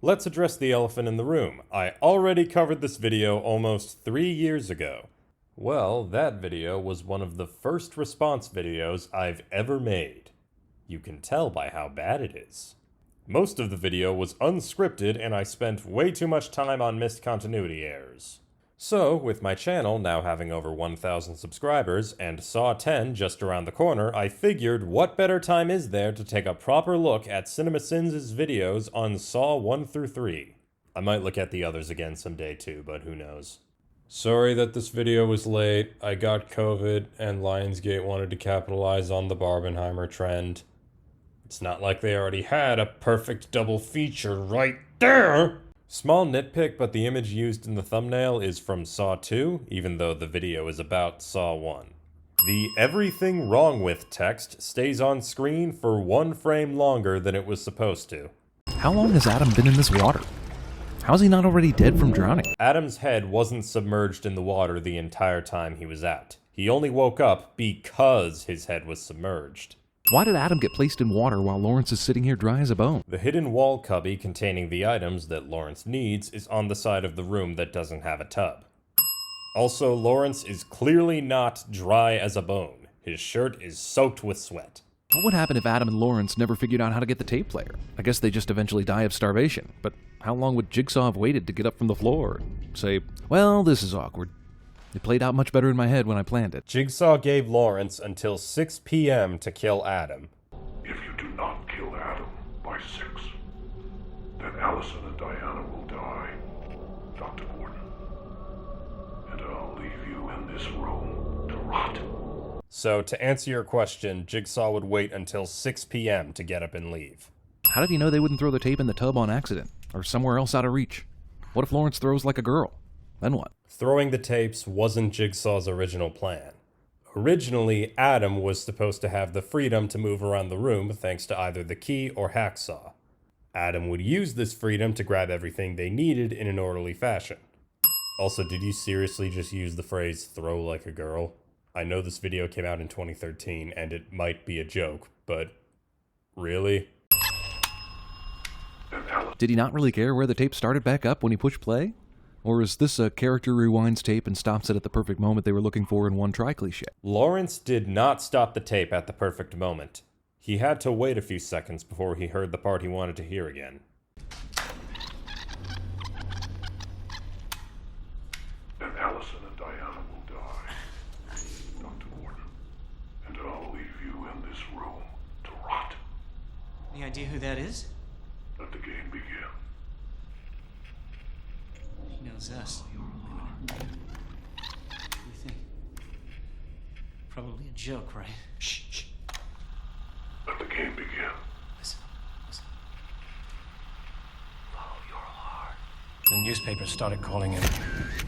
Let's address the elephant in the room. I already covered this video almost 3 years ago. Well, that video was one of the first response videos I've ever made. You can tell by how bad it is. Most of the video was unscripted and I spent way too much time on missed continuity errors. So, with my channel now having over 1,000 subscribers and Saw 10 just around the corner, I figured what better time is there to take a proper look at Cinemasins' videos on Saw 1 through 3. I might look at the others again someday too, but who knows. Sorry that this video was late. I got COVID and Lionsgate wanted to capitalize on the Barbenheimer trend. It's not like they already had a perfect double feature right there! Small nitpick, but the image used in the thumbnail is from Saw 2, even though the video is about Saw 1. The "everything wrong with" text stays on screen for 1 frame longer than it was supposed to. How long has Adam been in this water? How's he not already dead from drowning? Adam's head wasn't submerged in the water the entire time he was out. He only woke up because his head was submerged. Why did Adam get placed in water while Lawrence is sitting here dry as a bone? The hidden wall cubby containing the items that Lawrence needs is on the side of the room that doesn't have a tub. Also, Lawrence is clearly not dry as a bone. His shirt is soaked with sweat. What would happen if Adam and Lawrence never figured out how to get the tape player? I guess they just eventually die of starvation. But how long would Jigsaw have waited to get up from the floor and say, well, this is awkward. It played out much better in my head when I planned it. Jigsaw gave Lawrence until 6 p.m. to kill Adam. If you do not kill Adam by 6, then Allison and Diana will die, Dr. Gordon. And I'll leave you in this room to rot. So, to answer your question, Jigsaw would wait until 6 p.m. to get up and leave. How did he know they wouldn't throw the tape in the tub on accident? Or somewhere else out of reach? What if Lawrence throws like a girl? Then what? Throwing the tapes wasn't Jigsaw's original plan. Originally, Adam was supposed to have the freedom to move around the room thanks to either the key or hacksaw. Adam would use this freedom to grab everything they needed in an orderly fashion. Also, did you seriously just use the phrase, throw like a girl? I know this video came out in 2013 and it might be a joke, but really? Did he not really care where the tape started back up when he pushed play? Or is this a character rewinds tape and stops it at the perfect moment they were looking for in one try cliche? Lawrence did not stop the tape at the perfect moment. He had to wait a few seconds before he heard the part he wanted to hear again. And Allison and Diana will die, Dr. Gordon. And I'll leave you in this room to rot. Any idea who that is? Let the game begin. He knows us. What do you think? Probably a joke, right? Shh, shh. Let the game begin. Listen. Follow your heart. The newspapers started calling him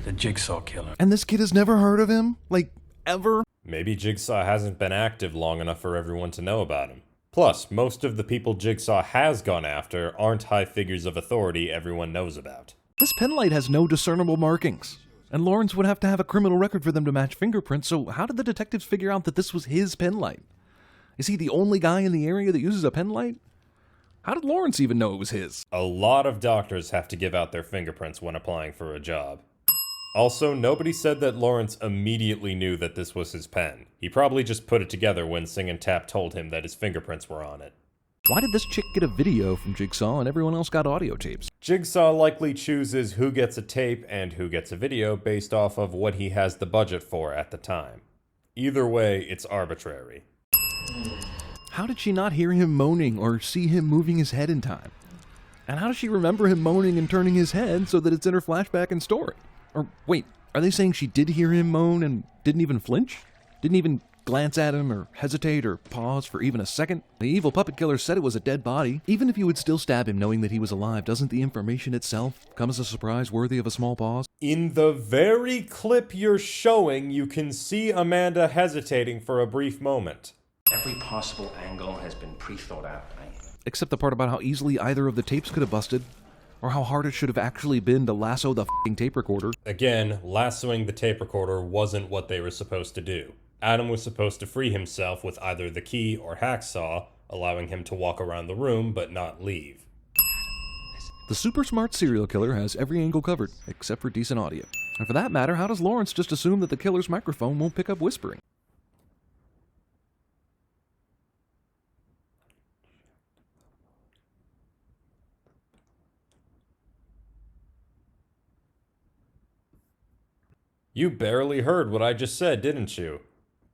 the Jigsaw Killer. And this kid has never heard of him? Like, ever? Maybe Jigsaw hasn't been active long enough for everyone to know about him. Plus, most of the people Jigsaw has gone after aren't high figures of authority everyone knows about. This penlight has no discernible markings. And Lawrence would have to have a criminal record for them to match fingerprints, so how did the detectives figure out that this was his penlight? Is he the only guy in the area that uses a penlight? How did Lawrence even know it was his? A lot of doctors have to give out their fingerprints when applying for a job. Also, nobody said that Lawrence immediately knew that this was his pen. He probably just put it together when Sing and Tap told him that his fingerprints were on it. Why did this chick get a video from Jigsaw and everyone else got audio tapes? Jigsaw likely chooses who gets a tape and who gets a video based off of what he has the budget for at the time. Either way, it's arbitrary. How did she not hear him moaning or see him moving his head in time? And how does she remember him moaning and turning his head so that it's in her flashback and story? Or wait, are they saying she did hear him moan and didn't even flinch? Didn't even glance at him or hesitate or pause for even a second? The evil puppet killer said it was a dead body. Even if you would still stab him knowing that he was alive, doesn't the information itself come as a surprise worthy of a small pause? In the very clip you're showing, you can see Amanda hesitating for a brief moment. Every possible angle has been pre-thought out, right? Except the part about how easily either of the tapes could have busted, or how hard it should have actually been to lasso the f***ing tape recorder. Again, lassoing the tape recorder wasn't what they were supposed to do. Adam was supposed to free himself with either the key or hacksaw, allowing him to walk around the room but not leave. The super smart serial killer has every angle covered, except for decent audio. And for that matter, how does Lawrence just assume that the killer's microphone won't pick up whispering? You barely heard what I just said, didn't you?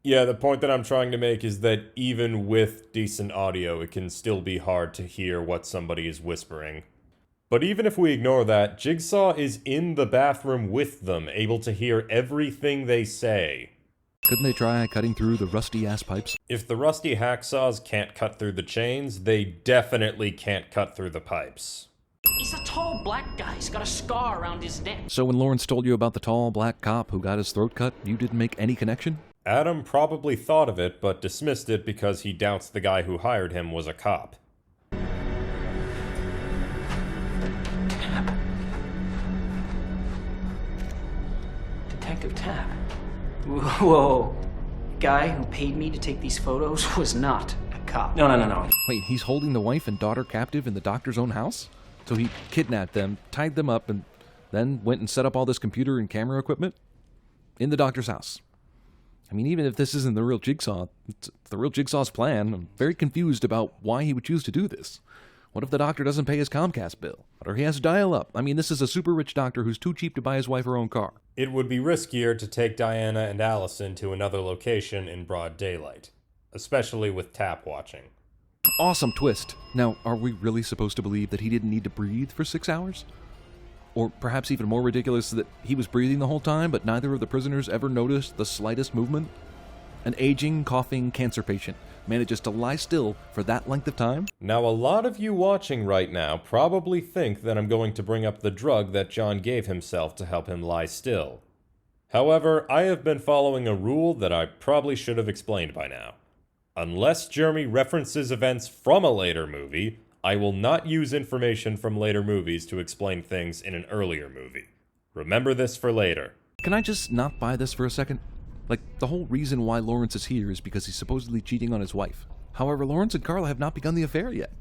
Yeah, the point that I'm trying to make is that even with decent audio, it can still be hard to hear what somebody is whispering. But even if we ignore that, Jigsaw is in the bathroom with them, able to hear everything they say. Couldn't they try cutting through the rusty-ass pipes? If the rusty hacksaws can't cut through the chains, they definitely can't cut through the pipes. He's a tall black guy. He's got a scar around his neck. So when Lawrence told you about the tall black cop who got his throat cut, you didn't make any connection? Adam probably thought of it, but dismissed it because he doubts the guy who hired him was a cop. Tab. Detective Tab. Whoa. The guy who paid me to take these photos was not a cop. No. Wait, he's holding the wife and daughter captive in the doctor's own house? So he kidnapped them, tied them up, and then went and set up all this computer and camera equipment in the doctor's house. I mean, even if this isn't the real Jigsaw, it's the real Jigsaw's plan. I'm very confused about why he would choose to do this. What if the doctor doesn't pay his Comcast bill? Or he has dial-up? I mean, this is a super rich doctor who's too cheap to buy his wife her own car. It would be riskier to take Diana and Allison to another location in broad daylight, especially with tap watching. Awesome twist. Now, are we really supposed to believe that he didn't need to breathe for 6 hours? Or perhaps even more ridiculous, that he was breathing the whole time, but neither of the prisoners ever noticed the slightest movement? An aging, coughing cancer patient manages to lie still for that length of time? Now, a lot of you watching right now probably think that I'm going to bring up the drug that John gave himself to help him lie still. However, I have been following a rule that I probably should have explained by now. Unless Jeremy references events from a later movie, I will not use information from later movies to explain things in an earlier movie. Remember this for later. Can I just not buy this for a second? Like, the whole reason why Lawrence is here is because he's supposedly cheating on his wife. However, Lawrence and Carla have not begun the affair yet.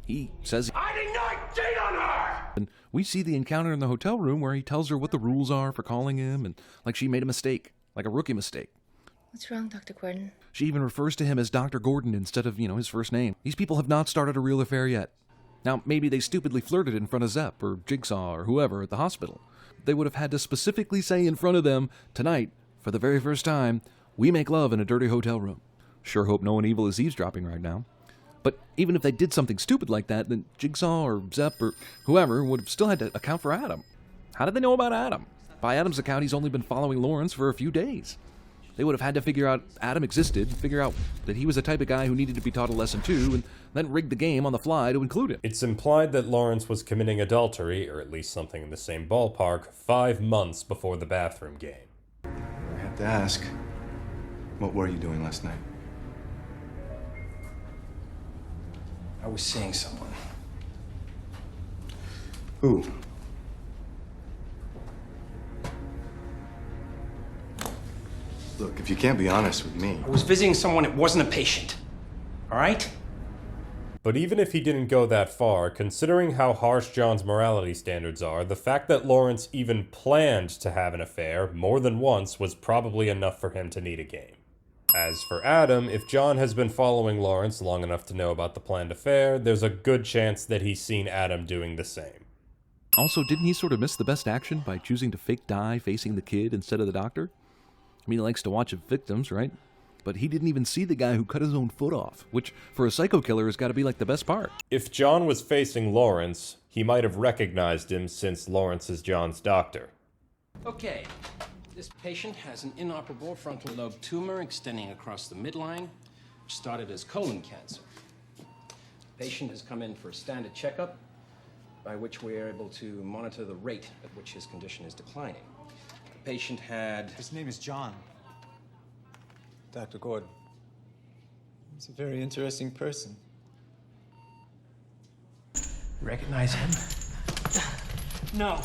He says I did not cheat on her! and we see the encounter in the hotel room where he tells her what the rules are for calling him, and like she made a mistake, like a rookie mistake. What's wrong, Dr. Gordon? She even refers to him as Dr. Gordon instead of, his first name. These people have not started a real affair yet. Now, maybe they stupidly flirted in front of Zepp or Jigsaw or whoever at the hospital. They would have had to specifically say in front of them, tonight, for the very first time, we make love in a dirty hotel room. Sure hope no one evil is eavesdropping right now. But even if they did something stupid like that, then Jigsaw or Zepp or whoever would have still had to account for Adam. How did they know about Adam? By Adam's account, he's only been following Lawrence for a few days. They would have had to figure out Adam existed, figure out that he was the type of guy who needed to be taught a lesson too, and then rig the game on the fly to include him. It's implied that Lawrence was committing adultery, or at least something in the same ballpark, 5 months before the bathroom game. I have to ask, what were you doing last night? I was seeing someone. Who? Look, if you can't be honest with me. I was visiting someone. It wasn't a patient. All right? But even if he didn't go that far, considering how harsh John's morality standards are, the fact that Lawrence even planned to have an affair more than once was probably enough for him to need a game. As for Adam, if John has been following Lawrence long enough to know about the planned affair, there's a good chance that he's seen Adam doing the same. Also, didn't he sort of miss the best action by choosing to fake die facing the kid instead of the doctor? I mean, he likes to watch victims, right? But he didn't even see the guy who cut his own foot off, which for a psycho killer has got to be like the best part. If John was facing Lawrence, he might have recognized him since Lawrence is John's doctor. Okay. This patient has an inoperable frontal lobe tumor extending across the midline, which started as colon cancer. The patient has come in for a standard checkup, by which we are able to monitor the rate at which his condition is declining. The patient had... His name is John. Dr. Gordon. He's a very interesting person. Recognize him? No.